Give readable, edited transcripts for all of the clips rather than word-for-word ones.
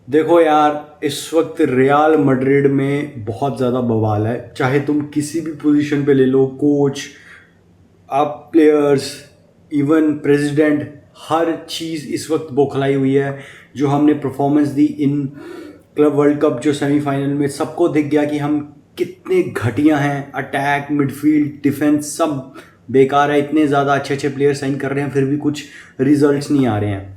देखो यार, इस वक्त रियल मैड्रिड में बहुत ज़्यादा बवाल है। चाहे तुम किसी भी पोजीशन पे ले लो, कोच, आप प्लेयर्स, इवन प्रेसिडेंट, हर चीज़ इस वक्त बौखलाई हुई है। जो हमने परफॉर्मेंस दी इन क्लब वर्ल्ड कप जो सेमीफाइनल में, सबको दिख गया कि हम कितने घटिया हैं। अटैक, मिडफील्ड, डिफेंस सब बेकार है। इतने ज़्यादा अच्छे अच्छे प्लेयर साइन कर रहे हैं, फिर भी कुछ रिजल्ट्स नहीं आ रहे हैं।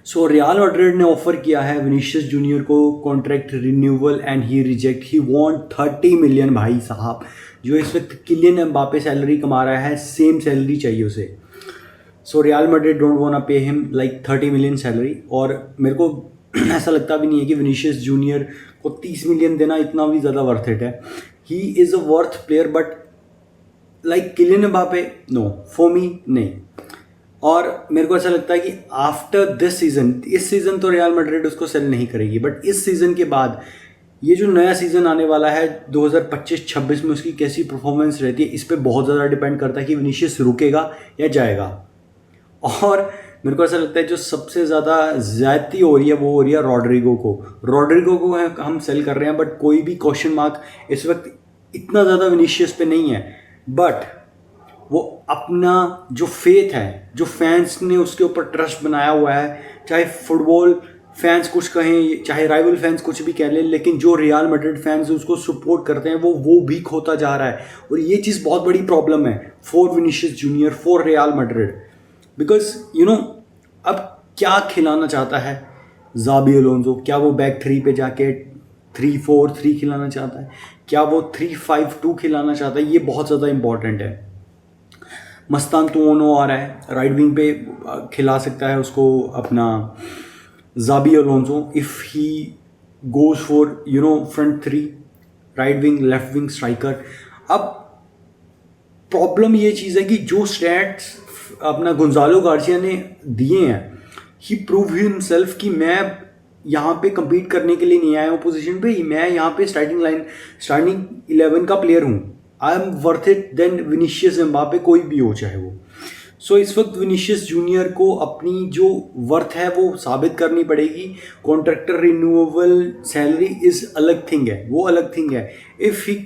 सो रियल मैड्रिड ने ऑफर किया है विनीशियस जूनियर को contract renewal and he want 30 million. भाई साहब, जो इस वक्त किलियन एम्बापे सैलरी कमा रहा है, सेम सैलरी चाहिए उसे। So real Madrid don't want pay him like 30 million salary. और मेरे को ऐसा लगता भी नहीं है कि विनीशियस जूनियर को 30 मिलियन देना इतना भी ज़्यादा वर्थ इट है। He is a worth player, but like Kylian Mbappe, no, for me नहीं। और मेरे को ऐसा लगता है कि आफ्टर दिस सीज़न, इस सीज़न तो रियल मैड्रिड उसको सेल नहीं करेगी, बट इस सीज़न के बाद ये जो नया सीज़न आने वाला है 2025-26 में, उसकी कैसी परफॉर्मेंस रहती है, इस पर बहुत ज़्यादा डिपेंड करता है कि विनीशियस रुकेगा या जाएगा। और मेरे को ऐसा लगता है जो सबसे ज़्यादा ज़्यादती हो रही है वो हो रही है रॉड्रिगो को हम सेल कर रहे हैं, बट कोई भी क्वेश्चन मार्क इस वक्त इतना ज़्यादा विनीशियस पे नहीं है। बट वो अपना जो फेथ है, जो फैंस ने उसके ऊपर ट्रस्ट बनाया हुआ है, चाहे फुटबॉल फैंस कुछ कहें, चाहे राइवल फैंस कुछ भी कह लें, लेकिन जो रियल मैड्रिड फैंस उसको सपोर्ट करते हैं वो भी खोता जा रहा है। और ये चीज़ बहुत बड़ी प्रॉब्लम है for Vinicius junior, for Real Madrid. Because अब क्या खिलाना चाहता है ज़ाबी अलोंसो? क्या वो बैक थ्री पे जाके 3-4-3 खिलाना चाहता है? क्या वो 3-5-2 खिलाना चाहता है? ये बहुत ज़्यादा इंपॉर्टेंट है। मस्तान तुओनो आ रहा है राइट विंग पे, खिला सकता है उसको अपना Xabi Alonso if he goes for front three, right wing, left wing, striker. अब प्रॉब्लम ये चीज़ है कि जो स्टैट्स अपना गोंजालो गार्सिया ने दिए हैं, ही प्रूव हिमसेल्फ कि मैं यहाँ पे compete करने के लिए नहीं आया हूँ पोजीशन पे, मैं यहाँ पे स्टार्टिंग 11 का प्लेयर हूँ। I am worth it then Vinicius Mbappe, कोई भी हो चाहे वो। सो इस वक्त विनीशियस जूनियर को अपनी जो वर्थ है वो साबित करनी पड़ेगी। कॉन्ट्रैक्टर रिन्यूएबल सैलरी इज अलग थिंग है, वो अलग थिंग है। If he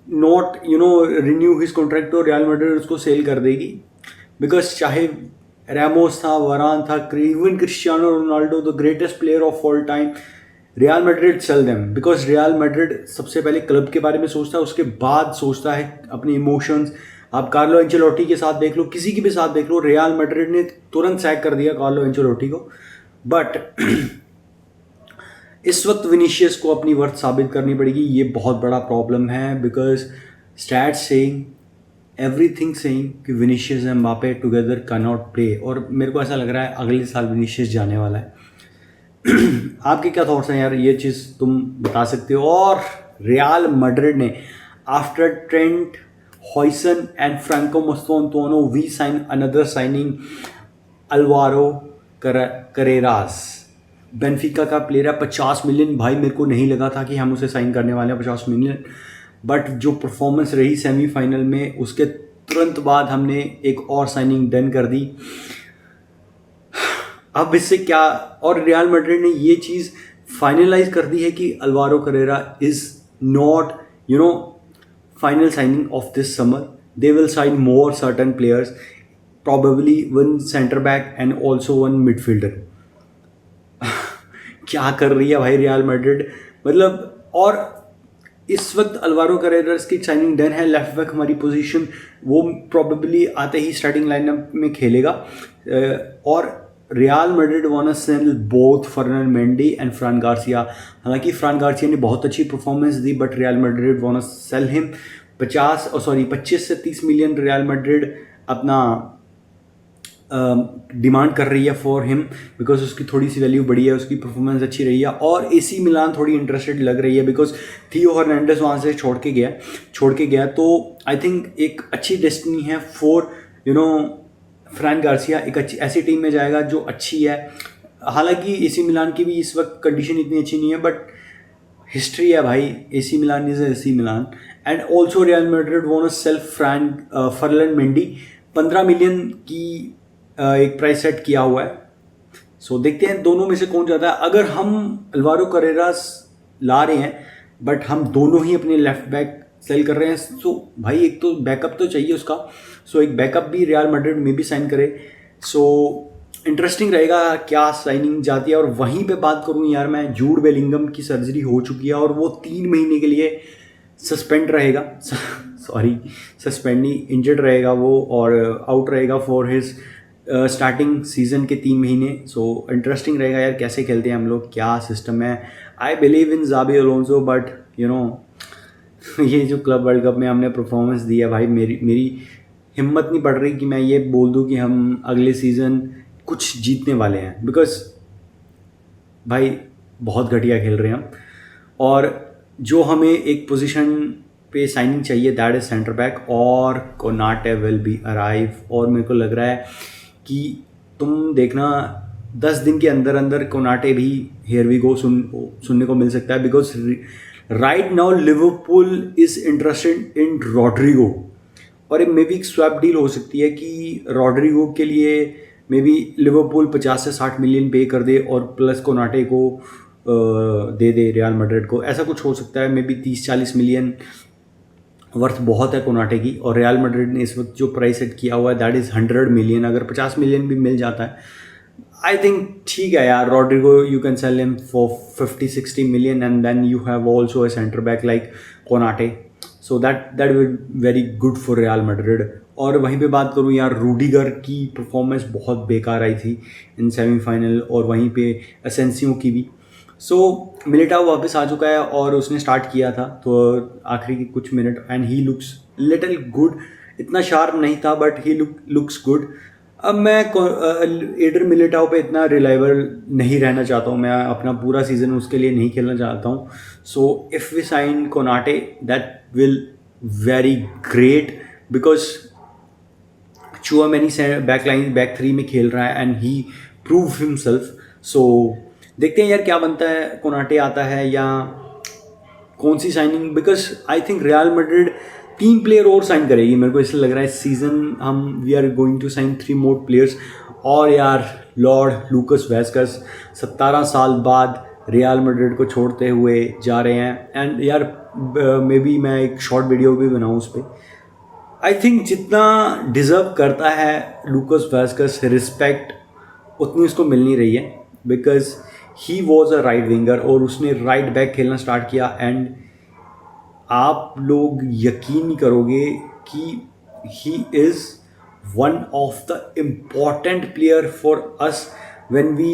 not renew his contract, तो रियल मैड्रिड उसको सेल कर देगी। बिकॉज चाहे रैमोस था, वरान था, even Cristiano Ronaldo, the greatest player of all time, real Madrid sell them. Because real Madrid सबसे पहले क्लब के बारे में सोचता है, उसके बाद सोचता है अपने इमोशंस। आप कार्लो एंचेलोटी के साथ देख लो, किसी के भी साथ देख लो, रियल मैड्रिड ने तुरंत सैक कर दिया कार्लो एंचेलोटी को। बट इस वक्त विनीशियस को अपनी वर्थ साबित करनी पड़ेगी, ये बहुत बड़ा प्रॉब्लम है। Because stats saying everything saying कि Vinicius and Mbappe together can not play. और मेरे को ऐसा लग रहा है अगले साल विनीशियस जाने वाला है। आपके क्या थॉट्स हैं यार, ये चीज़ तुम बता सकते हो? और रियल मैड्रिड ने after Trent, Huijsen and Franco Mastantuono, we sign another signing Alvaro Carreras. Benfica का प्लेयर है, 50 मिलियन। भाई मेरे को नहीं लगा था कि हम उसे साइन करने वाले हैं 50 मिलियन, बट जो परफॉर्मेंस रही सेमीफाइनल में, उसके तुरंत बाद हमने एक और साइनिंग डन कर दी। अब इससे क्या, और रियल मैड्रिड ने ये चीज़ फाइनलाइज कर दी है कि Alvaro Carrera is not final signing of this summer. They will sign more certain players, probably one center back and also one midfielder। क्या कर रही है भाई रियल मैड्रिड, मतलब। और इस वक्त अल्वारो करेरास की साइनिंग डन है। लेफ्ट बैक हमारी पोजीशन, वो प्रॉबेबली आते ही स्टार्टिंग लाइनअप में खेलेगा। और Real Madrid want to sell both Ferland Mendy and Fran Garcia. हालांकि फ्रान गार्सिया ने बहुत अच्छी परफॉर्मेंस दी, but Real Madrid want to sell him 25 से 30 मिलियन रियल मैड्रिड अपना डिमांड कर रही है फॉर हिम। बिकॉज उसकी थोड़ी सी वैल्यू बढ़ी है, उसकी परफॉर्मेंस अच्छी रही है। और एसी मिलान थोड़ी इंटरेस्टेड लग रही है, बिकॉज थियो हर्नांडेज वहाँ से छोड़ के गया। तो आई थिंक एक अच्छी डेस्टिनी है फॉर फ्रैन गार्सिया। एक अच्छी ऐसी टीम में जाएगा जो अच्छी है। हालांकि एसी मिलान की भी इस वक्त कंडीशन इतनी अच्छी नहीं है, बट हिस्ट्री है भाई, AC Milan is AC Milan. And also Real Madrid want to sell Ferland Mendy. 15 million की एक प्राइस सेट किया हुआ है। सो देखते हैं दोनों में से कौन जाता है। अगर हम अल्वारो करेरास ला रहे हैं बट हम दोनों ही अपने लेफ्ट बैक सेल कर रहे हैं, सो भाई एक तो बैकअप तो चाहिए उसका। सो एक बैकअप भी रियल मैड्रिड में भी साइन करे। सो इंटरेस्टिंग रहेगा क्या साइनिंग जाती है। और वहीं पे बात करूँ यार, मैं जूड बेलिंगम की सर्जरी हो चुकी है और वो 3 महीने के लिए सस्पेंड रहेगा सॉरी सस्पेंड नहीं, इंजर्ड रहेगा वो और आउट रहेगा फॉर हिज स्टार्टिंग सीजन के 3 महीने। सो इंटरेस्टिंग रहेगा यार कैसे खेलते हैं हम लोग, क्या सिस्टम है। I believe in Xabi Alonso but you know ये जो क्लब वर्ल्ड कप में हमने परफॉर्मेंस दी है भाई, मेरी हिम्मत नहीं पड़ रही कि मैं ये बोल दूं कि हम अगले सीज़न कुछ जीतने वाले हैं, बिकॉज भाई बहुत घटिया खेल रहे हैं हम। और जो हमें एक पोजीशन पे साइनिंग चाहिए दैट इज सेंटर बैक, और कोनाटे विल बी अराइव। और मेरे को लग रहा है कि तुम देखना 10 दिन के अंदर अंदर कोनाटे भी हियर वी गो सुनने को मिल सकता है, because right now Liverpool is interested in Rodrygo. और मे बी एक स्वैप डील हो सकती है कि रॉड्रिगो के लिए मे बी लिवरपूल 50 से 60 मिलियन पे कर दे और प्लस कोनाटे को दे दे रियल मैड्रिड को, ऐसा कुछ हो सकता है। मे बी 30-40 मिलियन वर्थ बहुत है कोनाटे की, और रियल मैड्रिड ने इस वक्त जो प्राइस सेट किया हुआ है दैट इज़ 100 मिलियन। अगर 50 मिलियन भी मिल जाता है आई थिंक ठीक है यार। Rodrygo you can sell him for 50-60 million and then you have also a center back like Konate, so that will very good for Real Madrid. और वहीं पे बात करूँ यार, रूडिगर की परफॉर्मेंस बहुत बेकार आई थी इन सेमीफाइनल, और वहीं पे असेंसियो की भी। सो मिलिटाओ वापस आ चुका है और उसने स्टार्ट किया था तो आखिरी के कुछ minute, and he looks little good. इतना शार्प नहीं था बट ही लुक्स गुड। अब मैं एडर मिलिटाओ पे इतना रिलायबल नहीं रहना चाहता हूँ, मैं अपना पूरा सीजन उसके लिए नहीं खेलना चाहता हूँ। So if we sign Konate that will very great, because Tchouameni back 3 में खेल रहा है एंड ही प्रूव हिमसेल्फ। सो देखते हैं यार क्या बनता है, कोनाटे आता है या कौन सी signing, because I think Real Madrid 3 player और साइन करेगी। मेरे को इसलिए लग रहा है इस सीज़न हम we are going to sign 3 more players. और यार लॉर्ड लूकस वेस्कस 17 साल बाद रियल मैड्रिड को छोड़ते हुए जा रहे हैं, एंड यार मे बी मैं एक शॉर्ट वीडियो भी बनाऊँ उस पर। आई थिंक जितना डिज़र्व करता है लूकस वेस्कस रिस्पेक्ट उतनी उसको मिल नहीं रही है, because he was a right winger और उसने राइट बैक खेलना स्टार्ट किया। एंड आप लोग यकीन नहीं करोगे कि he is one of the important player for us when we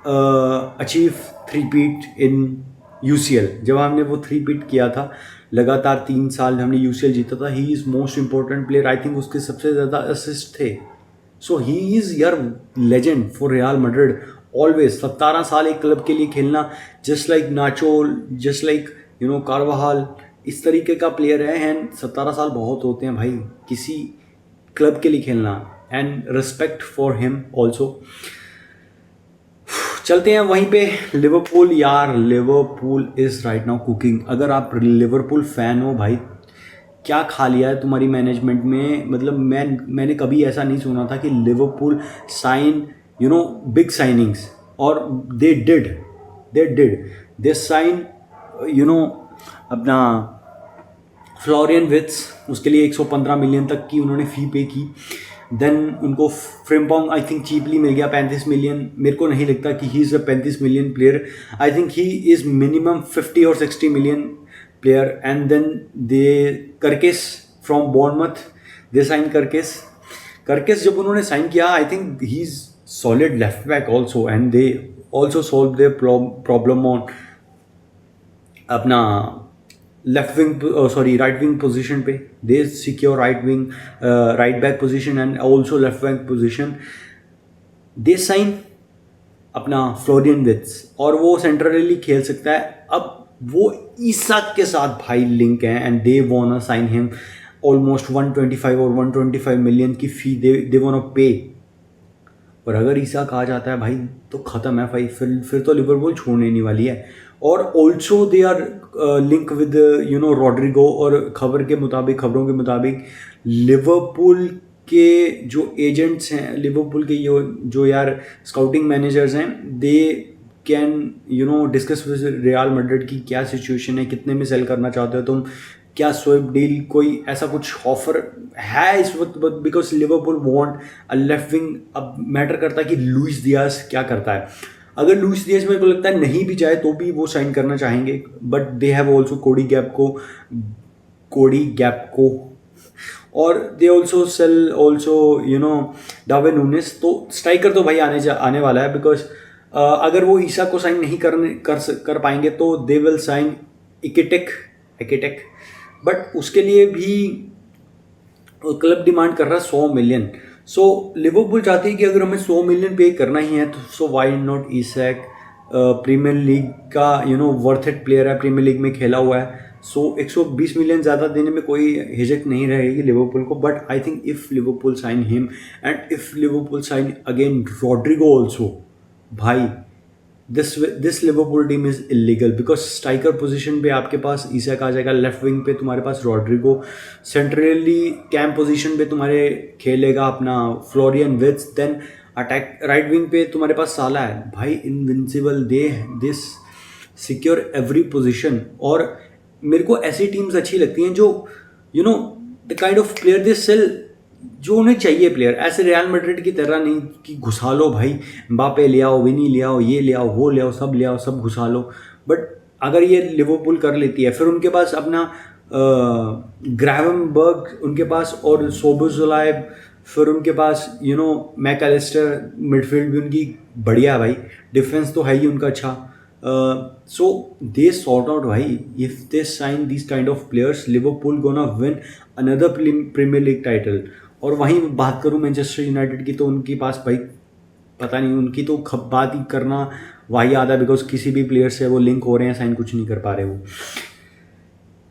achieve 3-peat in UCL। जब हमने वो 3-peat किया था लगातार 3 साल हमने UCL जीता था, he is most important player. I think उसके सबसे ज़्यादा असिस्ट थे। सो ही इज़ यार legend for Real Madrid always. 17 साल एक क्लब के लिए खेलना, just like nacho, just like you know कार्वाहाल, इस तरीके का प्लेयर है। एंड 17 साल बहुत होते हैं भाई किसी क्लब के लिए खेलना, and respect for him also. चलते हैं वहीं पे लिवरपूल। यार Liverpool is right now cooking. अगर आप लिवरपूल फ़ैन हो भाई, क्या खा लिया है तुम्हारी मैनेजमेंट में। मतलब मैंने कभी ऐसा नहीं सुना था कि Liverpool sign you know big signings, और दे साइन यू नो अपना फ्लोरियन विट्स, उसके लिए 115 मिलियन तक की उन्होंने फ़ी पे की। देन उनको फ्रिम्पोंग आई थिंक चीपली मिल गया 35 मिलियन। मेरे को नहीं लगता कि he is a 35 million player. I think he is minimum 50 और 60 million player. And then they Kerkez from Bournemouth, they sign Kerkez जब उन्होंने साइन किया I think he is solid left back also, and they also solve their problem on अपना right wing position पे। They secure right back position and also left back position. They sign अपना Florian Wirtz और वो centrally खेल सकता है। अब वो ईसाक के साथ भाई लिंक है, and they want sign him almost 125 और 125 मिलियन की फी दे वांट पे। और अगर ईसाक आ जाता है भाई तो ख़त्म है भाई, फिर तो लिवरपूल छोड़ने नहीं वाली है। और also they are link with you know Rodrygo, और खबरों के मुताबिक लिवरपूल के जो एजेंट्स हैं, लिवरपूल के जो यार स्काउटिंग मैनेजर्स हैं, they can discuss with real Madrid की क्या सिचुएशन है, कितने में सेल करना चाहते हो तुम, क्या स्विप डील, कोई ऐसा कुछ ऑफर है इस वक्त, because Liverpool want a left wing. अब मैटर करता है कि लुइस दियाज क्या करता है। अगर लुइस दियाज मेरे को लगता है नहीं भी चाहे तो भी वो साइन करना चाहेंगे, but they have also Cody Gakpo को और they also sell also Darwin Nunez. तो स्ट्राइकर तो भाई आने वाला है, बिकॉज अगर वो ईसा को साइन नहीं कर पाएंगे तो दे विल साइन एकेटेक, बट उसके लिए भी क्लब डिमांड कर रहा है 100 मिलियन। सो लिवरपूल चाहती है कि अगर हमें 100 मिलियन पे करना ही है तो सो वाई नॉट ईसैक, प्रीमियर लीग का वर्थ इट प्लेयर है, प्रीमियर लीग में खेला हुआ है। सो 120 मिलियन ज़्यादा देने में कोई हिचक नहीं रहेगी लिवरपूल को, but I think if Liverpool sign him and if Liverpool sign again Rodrigo also, भाई this Liverpool team is illegal, because striker position पे आपके पास ईसैक आ जाएगा, लेफ्ट विंग पे तुम्हारे पास रॉड्रिगो, सेंट्रली कैम पोजीशन पे तुम्हारे खेलेगा अपना Florian Wirtz, then attack right wing पे तुम्हारे पास साला है भाई, invincible, this secure every position. और मेरे को ऐसी टीम्स अच्छी लगती हैं जो the kind of player they sell, जो उन्हें चाहिए प्लेयर, ऐसे रियल मैड्रिड की तरह नहीं कि घुसा लो भाई, एम्बापे ले आओ, विनी ले आओ, ये ले आओ, वो ले आओ, सब घुसा लो। बट अगर ये लिवरपूल कर लेती है, फिर उनके पास अपना ग्रावेनबर्ग उनके पास और सोबोसलाय, फिर उनके पास मैकअलिस्टर, मिडफील्ड भी उनकी बढ़िया भाई, डिफेंस तो है ही उनका अच्छा। सो दे सॉर्ट आउट भाई, if they sign this kind of players, Liverpool gonna win another Premier League title. और वहीं बात करूं मैनचेस्टर यूनाइटेड की, तो उनके पास भाई पता नहीं, उनकी तो बात ही करना वही आता है, बिकॉज किसी भी प्लेयर से वो लिंक हो रहे हैं, साइन कुछ नहीं कर पा रहे वो।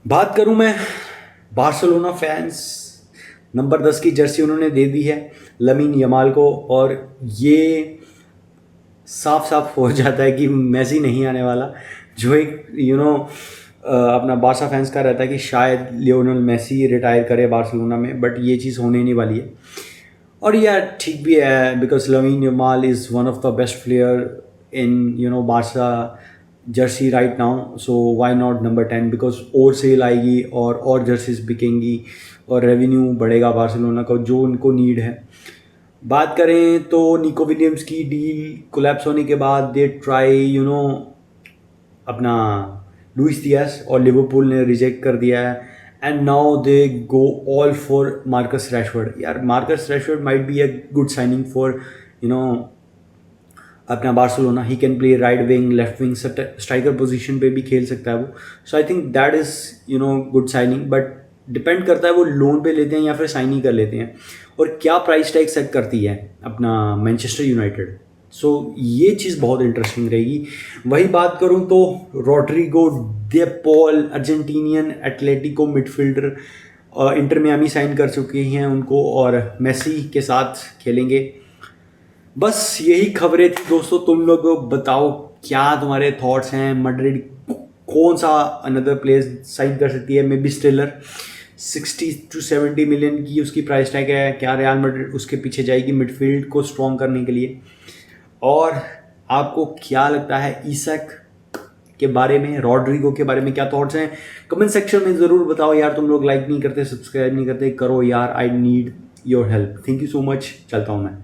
बात करूं मैं बार्सिलोना फैंस, नंबर 10 की जर्सी उन्होंने दे दी है लमीन यमाल को, और ये साफ साफ हो जाता है कि मेसी नहीं आने वाला, जो एक अपना बार्सा फैंस का रहता है कि शायद लियोनेल मेसी रिटायर करे बार्सिलोना में, बट ये चीज़ होने नहीं वाली है। और यार ठीक भी है, because lamin Yamal is one of the best player in Barca Jersey right now, so why not number 10, because और सेल आएगी और जर्सीज बिकेंगी और रेवेन्यू बढ़ेगा बार्सिलोना का, जो उनको नीड है। बात करें तो निको विलियम्स की डील कोलैप्स होने के बाद दे ट्राई अपना लुइस दियाज, और लिवरपूल ने रिजेक्ट कर दिया है, and now they go all for Marcus Rashford. यार Marcus Rashford might be a good signing for अपना Barcelona, he can play right wing, left wing, striker position पे भी खेल सकता है वो। So I think that is good signing, but depend करता है वो लोन पे लेते हैं या फिर साइन ही कर लेते हैं, और क्या प्राइस टैग सेट करती है अपना मैनचेस्टर यूनाइटेड। सो ये चीज़ बहुत इंटरेस्टिंग रहेगी। वही बात करूं तो Rodrigo De Paul, Argentinian Atletico midfielder, Inter Miami sign कर चुके हैं उनको, और मेसी के साथ खेलेंगे। बस यही खबरें थी दोस्तों, तुम लोग बताओ क्या तुम्हारे थॉट्स हैं, मैड्रिड कौन सा अनदर प्लेयर साइन कर सकती है, मे बी स्टिलर 60 to 70 मिलियन की उसकी प्राइस टैग है, क्या रियल मैड्रिड उसके पीछे जाएगी मिडफील्ड को स्ट्रॉन्ग करने के लिए। और आपको क्या लगता है ईसैक के बारे में, रॉड्रिगो के बारे में क्या थॉट्स हैं, कमेंट सेक्शन में ज़रूर बताओ यार। तुम लोग लाइक नहीं करते, सब्सक्राइब नहीं करते, करो यार, I need your help. Thank you so much, चलता हूँ मैं।